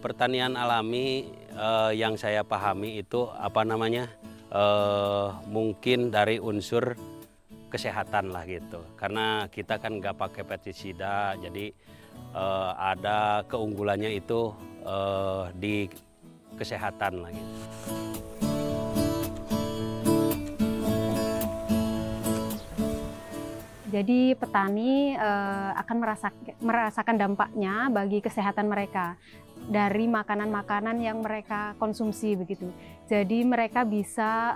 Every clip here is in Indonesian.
pertanian alami yang saya pahami itu mungkin dari unsur kesehatan lah gitu. Karena kita kan nggak pakai pestisida, jadi ada keunggulannya itu di kesehatan lah gitu. Jadi petani akan merasakan dampaknya bagi kesehatan mereka dari makanan-makanan yang mereka konsumsi begitu. Jadi mereka bisa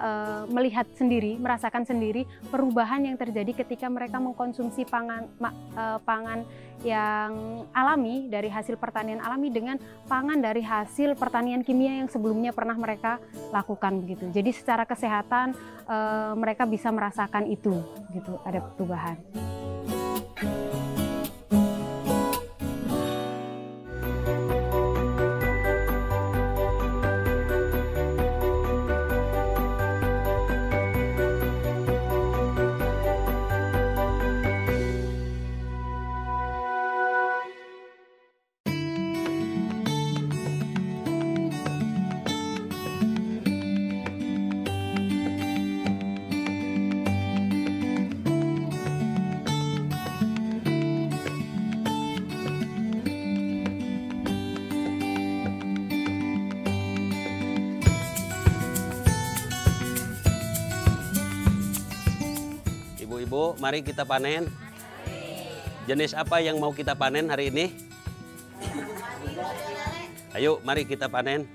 melihat sendiri, merasakan sendiri perubahan yang terjadi ketika mereka mengkonsumsi pangan yang alami dari hasil pertanian alami dengan pangan dari hasil pertanian kimia yang sebelumnya pernah mereka lakukan begitu. Jadi secara kesehatan mereka bisa merasakan itu gitu, ada perubahan. Ibu-ibu, mari kita panen. Jenis apa yang mau kita panen hari ini? Ayo, mari kita panen.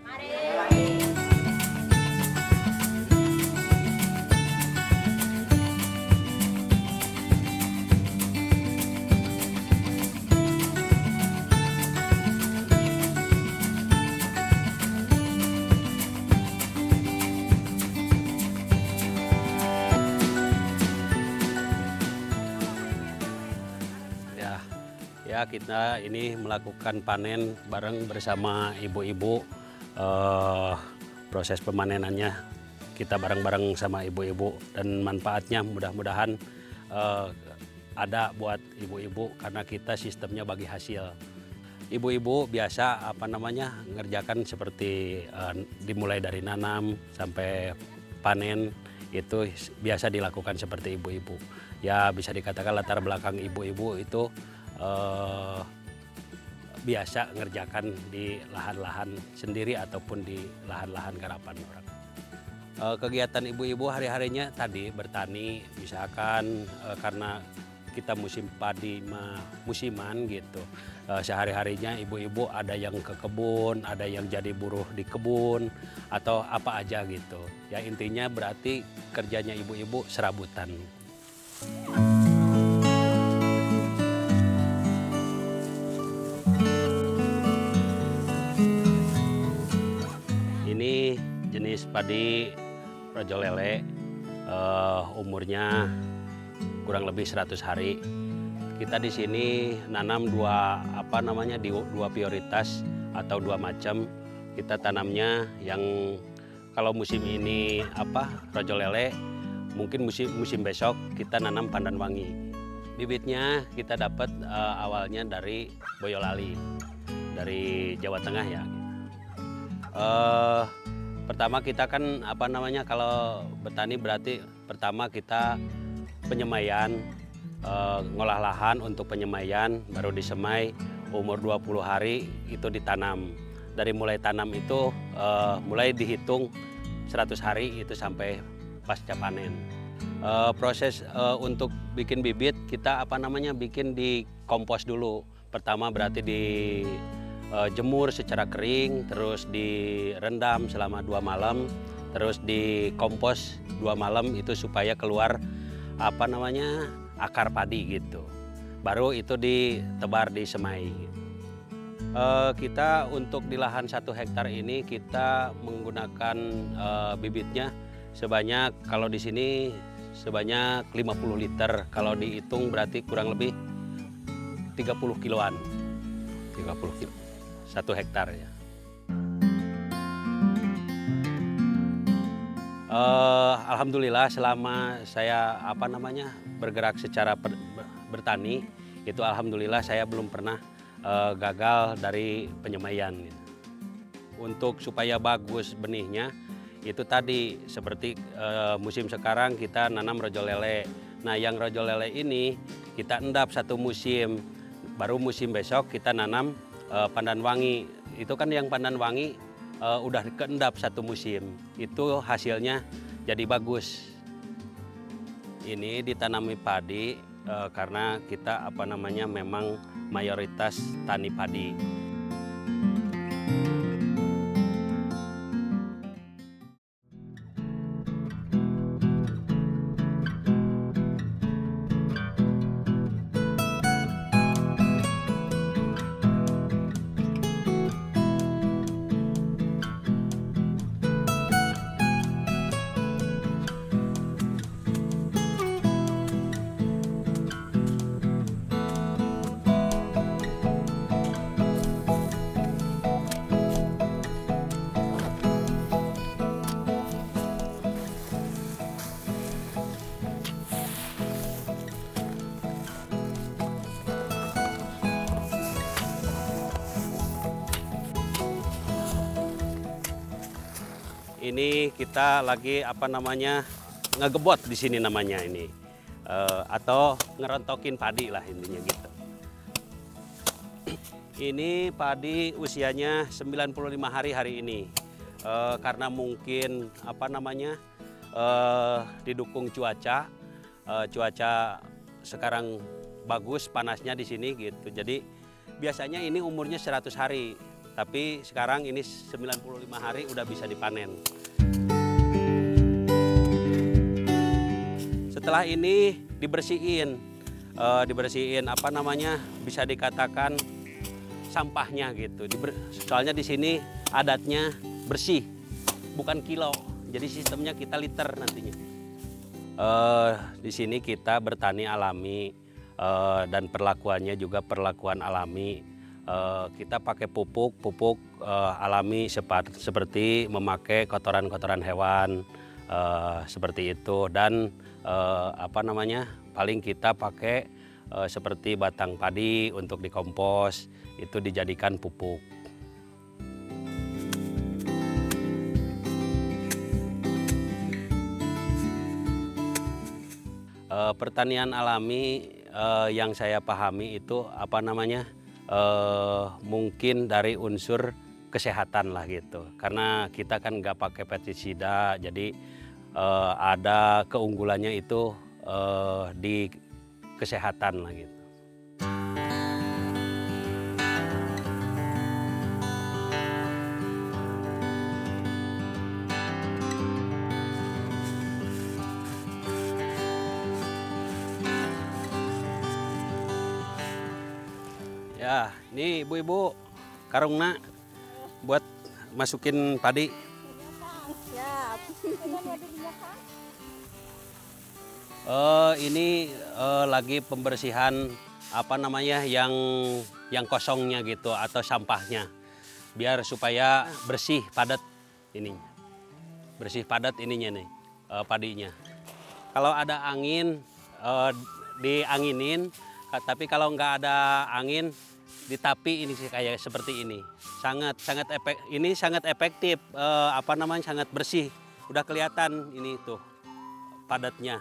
Ya, kita ini melakukan panen bareng bersama ibu-ibu. Proses pemanenannya kita bareng-bareng sama ibu-ibu dan manfaatnya mudah-mudahan ada buat ibu-ibu karena kita sistemnya bagi hasil. Ibu-ibu biasa ngerjakan seperti dimulai dari nanam sampai panen itu biasa dilakukan seperti ibu-ibu. Ya bisa dikatakan latar belakang ibu-ibu itu biasa ngerjakan di lahan-lahan sendiri ataupun di lahan-lahan garapan orang. Kegiatan ibu-ibu hari-harinya tadi bertani, misalkan karena kita musim padi musiman gitu. Sehari-harinya ibu-ibu ada yang ke kebun, ada yang jadi buruh di kebun atau apa aja gitu. Ya intinya berarti kerjanya ibu-ibu serabutan. Ini jenis padi Rojo Lele, umurnya kurang lebih 100 hari. Kita di sini nanam dua prioritas atau dua macam. Kita tanamnya yang kalau musim ini Rojo Lele, mungkin musim besok kita nanam Pandan Wangi. Bibitnya kita dapat awalnya dari Boyolali, dari Jawa Tengah ya. Pertama kita kan kalau bertani berarti pertama kita penyemaian, ngolah lahan untuk penyemaian, baru disemai umur 20 hari itu ditanam. Dari mulai tanam itu mulai dihitung 100 hari itu sampai pasca panen. Proses untuk bikin bibit kita bikin di kompos dulu. Pertama berarti di jemur secara kering, terus direndam selama 2 malam, terus dikompos 2 malam itu supaya keluar akar padi gitu. Baru itu ditebar di semai. Kita untuk di lahan 1 hektar ini kita menggunakan bibitnya sebanyak kalau di sini sebanyak 50 liter. Kalau dihitung berarti kurang lebih 30 kiloan. 30 kilo. 1 hektar ya. Alhamdulillah selama saya bergerak secara bertani itu alhamdulillah saya belum pernah gagal dari penyemaian. untuk supaya bagus benihnya itu tadi seperti musim sekarang kita nanam rojo lele. Nah yang rojo lele ini kita endap satu musim, baru musim besok kita nanam pandan wangi. Itu kan yang pandan wangi udah keendap satu musim, itu hasilnya jadi bagus. Ini ditanami padi karena kita memang mayoritas tani padi. Ini kita lagi ngegebot di sini namanya ini, atau ngerontokin padi lah intinya gitu. Ini padi usianya 95 hari ini, karena mungkin didukung cuaca sekarang bagus panasnya di sini gitu. Jadi biasanya ini umurnya 100 hari. Tapi sekarang ini 95 hari udah bisa dipanen. Setelah ini dibersihin, bisa dikatakan sampahnya gitu. Soalnya di sini adatnya bersih, bukan kilo. Jadi sistemnya kita liter nantinya. Di sini kita bertani alami dan perlakuannya juga perlakuan alami. Kita pakai pupuk alami seperti memakai kotoran-kotoran hewan seperti itu, dan paling kita pakai seperti batang padi untuk dikompos, itu dijadikan pupuk. Pertanian alami yang saya pahami itu mungkin dari unsur kesehatan lah gitu, karena kita kan nggak pakai pestisida, jadi ada keunggulannya itu di kesehatan lah gitu. Ya, ini ibu-ibu karungna buat masukin padi. Siap. Ini lagi pembersihan yang kosongnya gitu atau sampahnya, biar supaya bersih padat ininya. Bersih padat ininya nih padinya. Kalau ada angin dianginin, tapi kalau nggak ada angin ditapi ini kayak seperti ini. Ini sangat efektif, sangat bersih. Udah kelihatan ini tuh padatnya.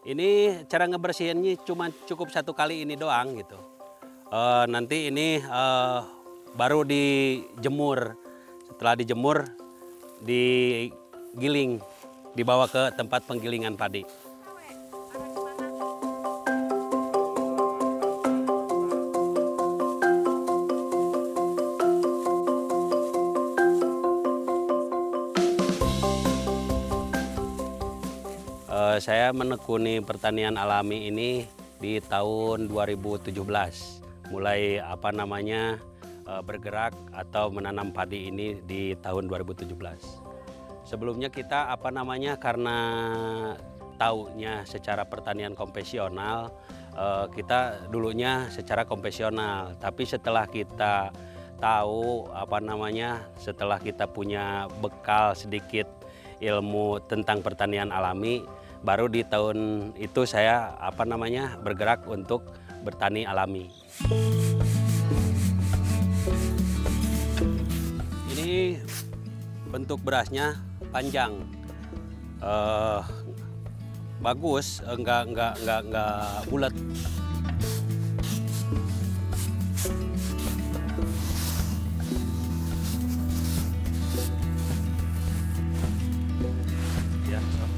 Ini cara ngebersihinnya cuma cukup satu kali ini doang gitu. Nanti ini baru dijemur. Setelah dijemur, digiling, dibawa ke tempat penggilingan padi. Saya menekuni pertanian alami ini di tahun 2017, mulai bergerak atau menanam padi ini di tahun 2017. Sebelumnya kita karena taunya secara pertanian konvensional, kita dulunya secara konvensional, tapi setelah kita tahu setelah kita punya bekal sedikit ilmu tentang pertanian alami, baru di tahun itu saya bergerak untuk bertani alami. Ini bentuk berasnya panjang, bagus, enggak bulat. Ya, so.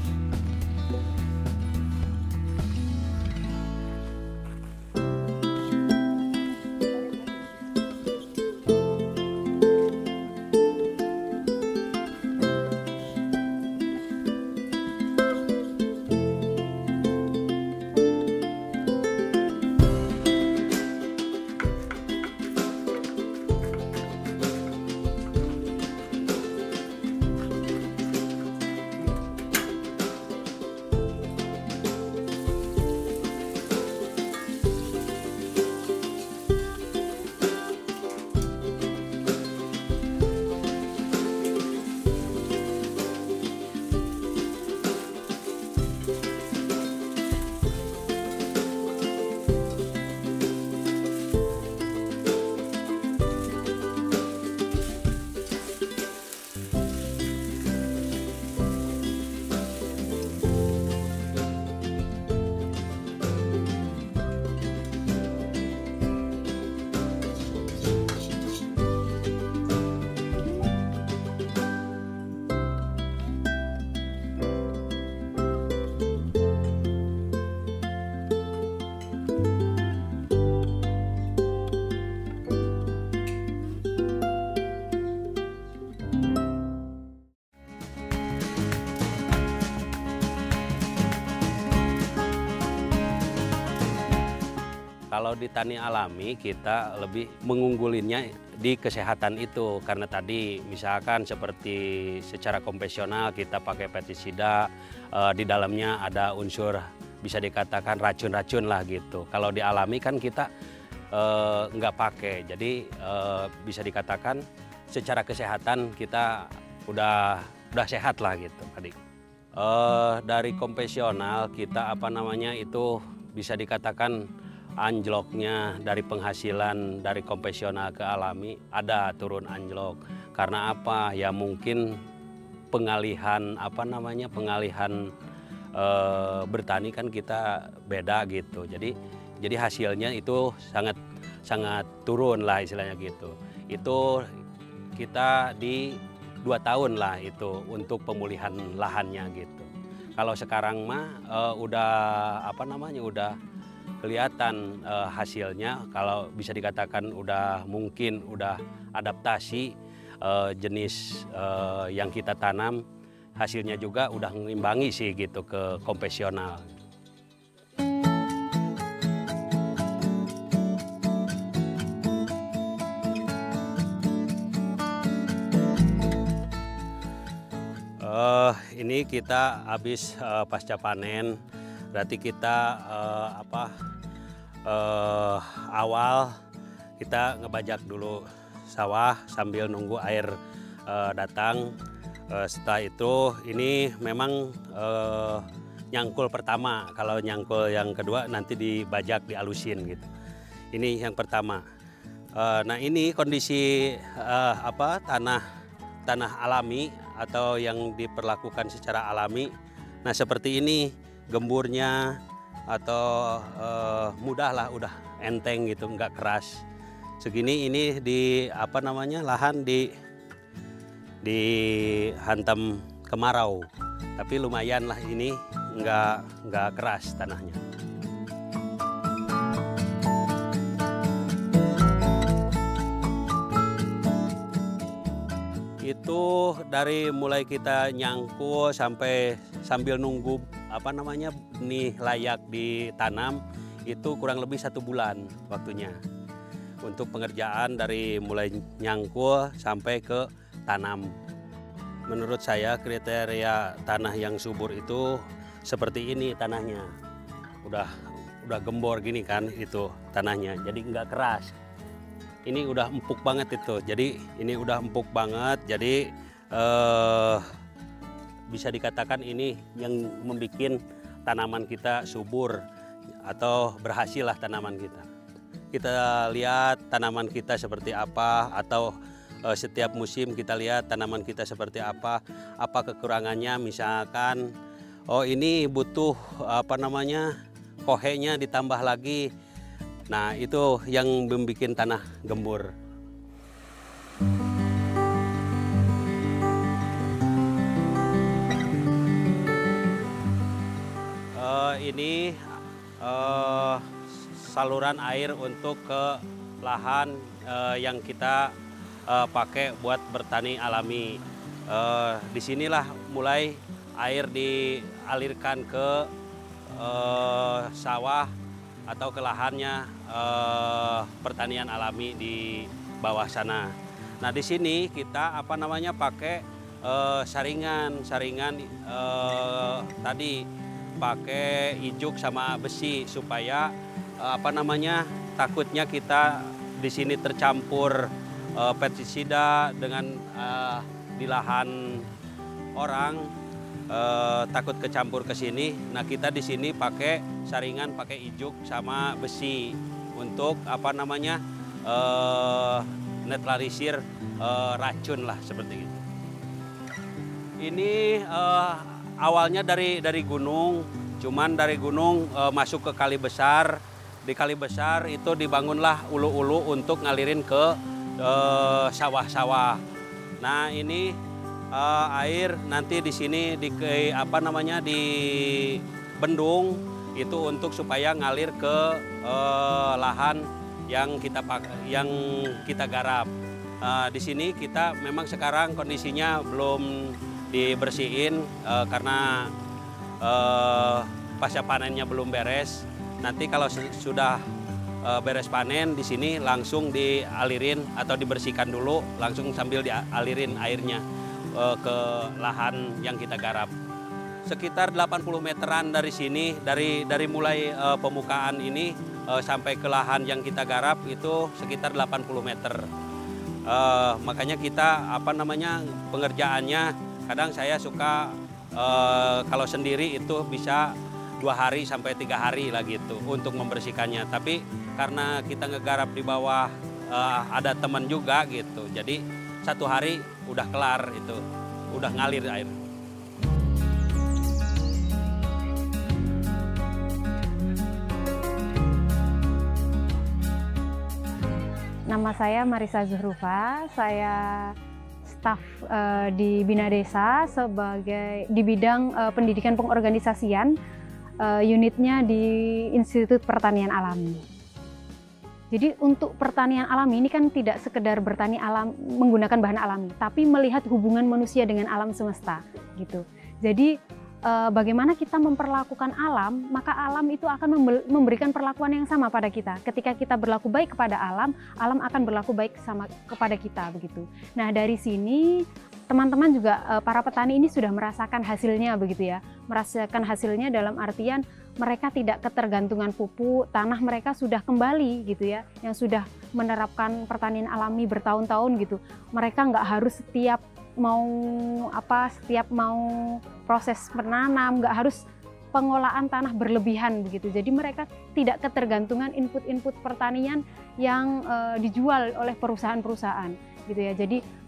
Kalau di tani alami kita lebih mengunggulinnya di kesehatan itu, karena tadi misalkan seperti secara konvensional kita pakai pestisida, di dalamnya ada unsur bisa dikatakan racun-racun lah gitu. Kalau di alami kan kita nggak pakai, jadi bisa dikatakan secara kesehatan kita udah sehat lah gitu, adik. Dari konvensional kita itu bisa dikatakan anjloknya dari penghasilan dari konvensional ke alami ada turun anjlok. Karena apa? Ya mungkin pengalihan bertani kan kita beda gitu. Jadi hasilnya itu sangat turun lah istilahnya gitu. Itu kita di 2 tahun lah itu untuk pemulihan lahannya gitu. Kalau sekarang mah udah kelihatan hasilnya, kalau bisa dikatakan mungkin udah adaptasi jenis yang kita tanam, hasilnya juga udah mengimbangi sih gitu ke konvensional. Ini kita habis pasca panen, berarti kita awal kita ngebajak dulu sawah sambil nunggu air datang. Setelah itu ini memang nyangkul pertama, kalau nyangkul yang kedua nanti dibajak, dialusin gitu. Ini yang pertama. Nah ini kondisi tanah alami atau yang diperlakukan secara alami. Nah seperti ini gemburnya atau mudah lah, udah enteng gitu, nggak keras. Segini ini lahan dihantam kemarau, tapi lumayan lah ini nggak keras tanahnya. Itu dari mulai kita nyangkul sampai sambil nunggu benih layak ditanam, itu kurang lebih 1 bulan waktunya untuk pengerjaan dari mulai nyangkul sampai ke tanam. Menurut saya kriteria tanah yang subur itu seperti ini tanahnya, udah gembor gini kan itu tanahnya, jadi nggak keras. Ini udah empuk banget itu, jadi ini udah empuk banget, jadi bisa dikatakan ini yang membuat tanaman kita subur atau berhasil lah tanaman kita. Kita lihat tanaman kita seperti apa, atau setiap musim kita lihat tanaman kita seperti apa kekurangannya, misalkan oh ini butuh kohenya ditambah lagi. Nah, itu yang membuat tanah gembur. Ini saluran air untuk ke lahan yang kita pakai buat bertani alami. Disinilah mulai air dialirkan ke sawah atau ke lahannya pertanian alami di bawah sana. Nah, di sini kita pakai saringan tadi pakai ijuk sama besi supaya takutnya kita di sini tercampur pestisida dengan di lahan orang, takut kecampur ke sini. Nah, kita di sini pakai saringan, pakai ijuk sama besi untuk netralisir racun lah seperti itu. Ini awalnya dari gunung, cuman dari gunung masuk ke kali besar. Di kali besar itu dibangunlah ulu-ulu untuk ngalirin ke sawah-sawah. Nah, ini air nanti di sini di bendung itu untuk supaya ngalir ke lahan yang kita garap. Di sini kita memang sekarang kondisinya belum dibersihin karena pasca panennya belum beres. Nanti kalau sudah beres panen di sini langsung dialirin atau dibersihkan dulu, langsung sambil dialirin airnya ke lahan yang kita garap. Sekitar 80 meteran dari sini, dari mulai pemukaan ini sampai ke lahan yang kita garap itu sekitar 80 meter. Makanya kita pengerjaannya kadang saya suka kalau sendiri itu bisa 2 hari sampai 3 hari lah gitu untuk membersihkannya. Tapi karena kita ngegarap di bawah ada teman juga gitu, jadi 1 hari udah kelar itu, udah ngalir air. Nama saya Marisa Zuhrufa, saya staf di Bina Desa di bidang pendidikan pengorganisasian, unitnya di Institut Pertanian Alami. Jadi untuk pertanian alami ini kan tidak sekedar bertani alam menggunakan bahan alami, tapi melihat hubungan manusia dengan alam semesta gitu. Jadi bagaimana kita memperlakukan alam, maka alam itu akan memberikan perlakuan yang sama pada kita. Ketika kita berlaku baik kepada alam, alam akan berlaku baik kepada kita begitu. Nah, dari sini teman-teman juga para petani ini sudah merasakan hasilnya begitu ya. Merasakan hasilnya dalam artian mereka tidak ketergantungan pupuk, tanah mereka sudah kembali gitu ya, yang sudah menerapkan pertanian alami bertahun-tahun gitu. Mereka nggak harus setiap mau proses menanam, nggak harus pengolahan tanah berlebihan begitu. Jadi mereka tidak ketergantungan input-input pertanian yang dijual oleh perusahaan-perusahaan gitu ya. Jadi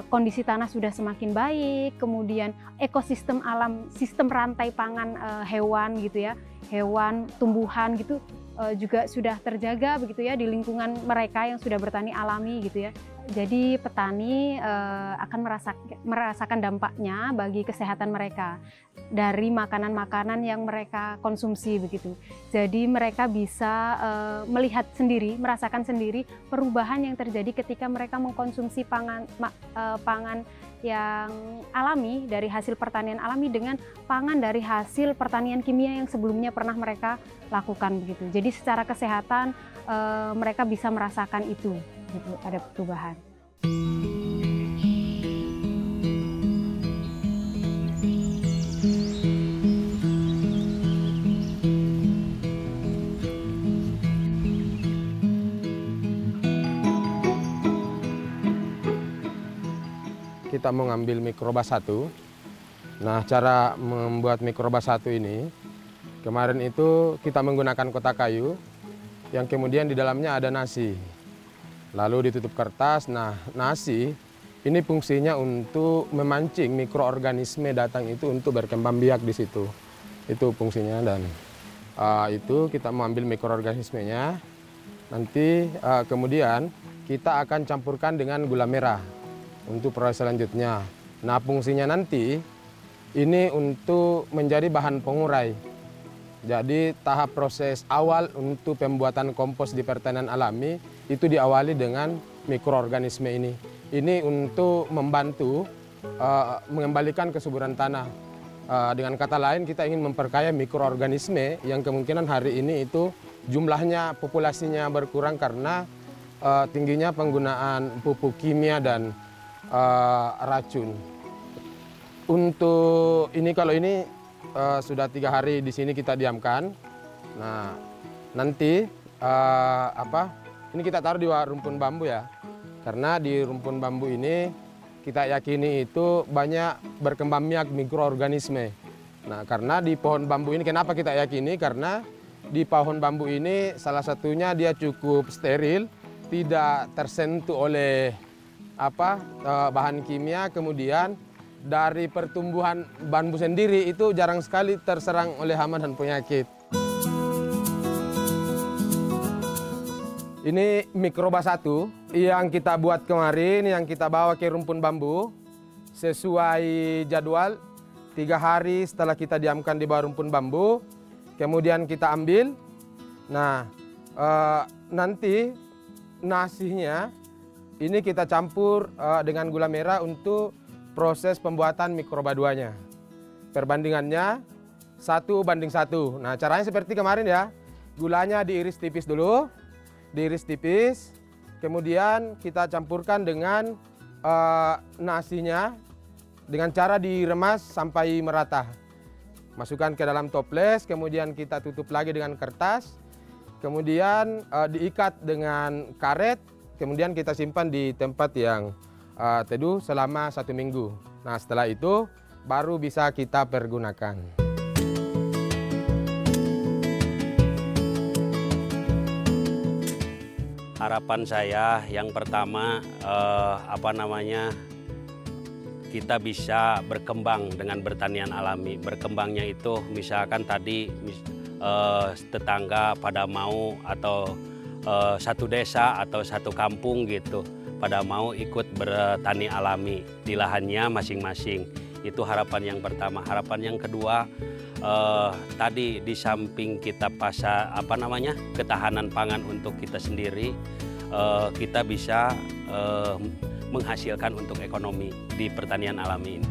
kondisi tanah sudah semakin baik, kemudian ekosistem alam, sistem rantai pangan hewan gitu ya, hewan, tumbuhan gitu juga sudah terjaga begitu ya di lingkungan mereka yang sudah bertani alami gitu ya. Jadi petani akan merasakan dampaknya bagi kesehatan mereka dari makanan-makanan yang mereka konsumsi begitu. Jadi mereka bisa melihat sendiri, merasakan sendiri perubahan yang terjadi ketika mereka mengkonsumsi pangan yang alami dari hasil pertanian alami dengan pangan dari hasil pertanian kimia yang sebelumnya pernah mereka lakukan begitu. Jadi secara kesehatan mereka bisa merasakan itu. Gitu, ada perubahan. Kita mau ngambil mikroba 1. Nah, cara membuat mikroba 1 ini, kemarin itu kita menggunakan kotak kayu yang kemudian di dalamnya ada nasi. lalu ditutup kertas. Nah, nasi ini fungsinya untuk memancing mikroorganisme datang itu untuk berkembang biak di situ. Itu fungsinya, dan itu kita mengambil mikroorganismenya. Nanti kemudian kita akan campurkan dengan gula merah untuk proses selanjutnya. Nah, fungsinya nanti ini untuk menjadi bahan pengurai. Jadi tahap proses awal untuk pembuatan kompos di pertanian alami itu diawali dengan mikroorganisme ini. Ini untuk membantu mengembalikan kesuburan tanah. Dengan kata lain, kita ingin memperkaya mikroorganisme yang kemungkinan hari ini itu jumlahnya, populasinya berkurang karena tingginya penggunaan pupuk kimia dan racun. Untuk ini, kalau ini sudah 3 hari di sini kita diamkan. Nah, nanti ini kita taruh di rumpun bambu ya. Karena di rumpun bambu ini kita yakini itu banyak berkembang biak mikroorganisme. Nah, karena di pohon bambu ini, kenapa kita yakini? Karena di pohon bambu ini salah satunya dia cukup steril, tidak tersentuh oleh bahan kimia, kemudian dari pertumbuhan bambu sendiri itu jarang sekali terserang oleh hama dan penyakit. Ini mikroba 1 yang kita buat kemarin, yang kita bawa ke rumpun bambu sesuai jadwal. 3 hari setelah kita diamkan di bawah rumpun bambu, kemudian kita ambil. Nah, nanti nasinya ini kita campur dengan gula merah untuk proses pembuatan mikroba 2-nya. Perbandingannya 1:1. Nah, caranya seperti kemarin ya. Gulanya diiris tipis dulu, diiris tipis. Kemudian kita campurkan dengan nasinya dengan cara diremas sampai merata. Masukkan ke dalam toples, kemudian kita tutup lagi dengan kertas. Kemudian diikat dengan karet, kemudian kita simpan di tempat yang teduh selama 1 minggu. Nah, setelah itu baru bisa kita pergunakan. Harapan saya yang pertama kita bisa berkembang dengan pertanian alami. Berkembangnya itu misalkan tadi tetangga pada mau, atau satu desa atau satu kampung gitu pada mau ikut bertani alami di lahannya masing-masing. Itu harapan yang pertama. Harapan yang kedua, tadi di samping kita ketahanan pangan untuk kita sendiri, kita bisa menghasilkan untuk ekonomi di pertanian alami ini.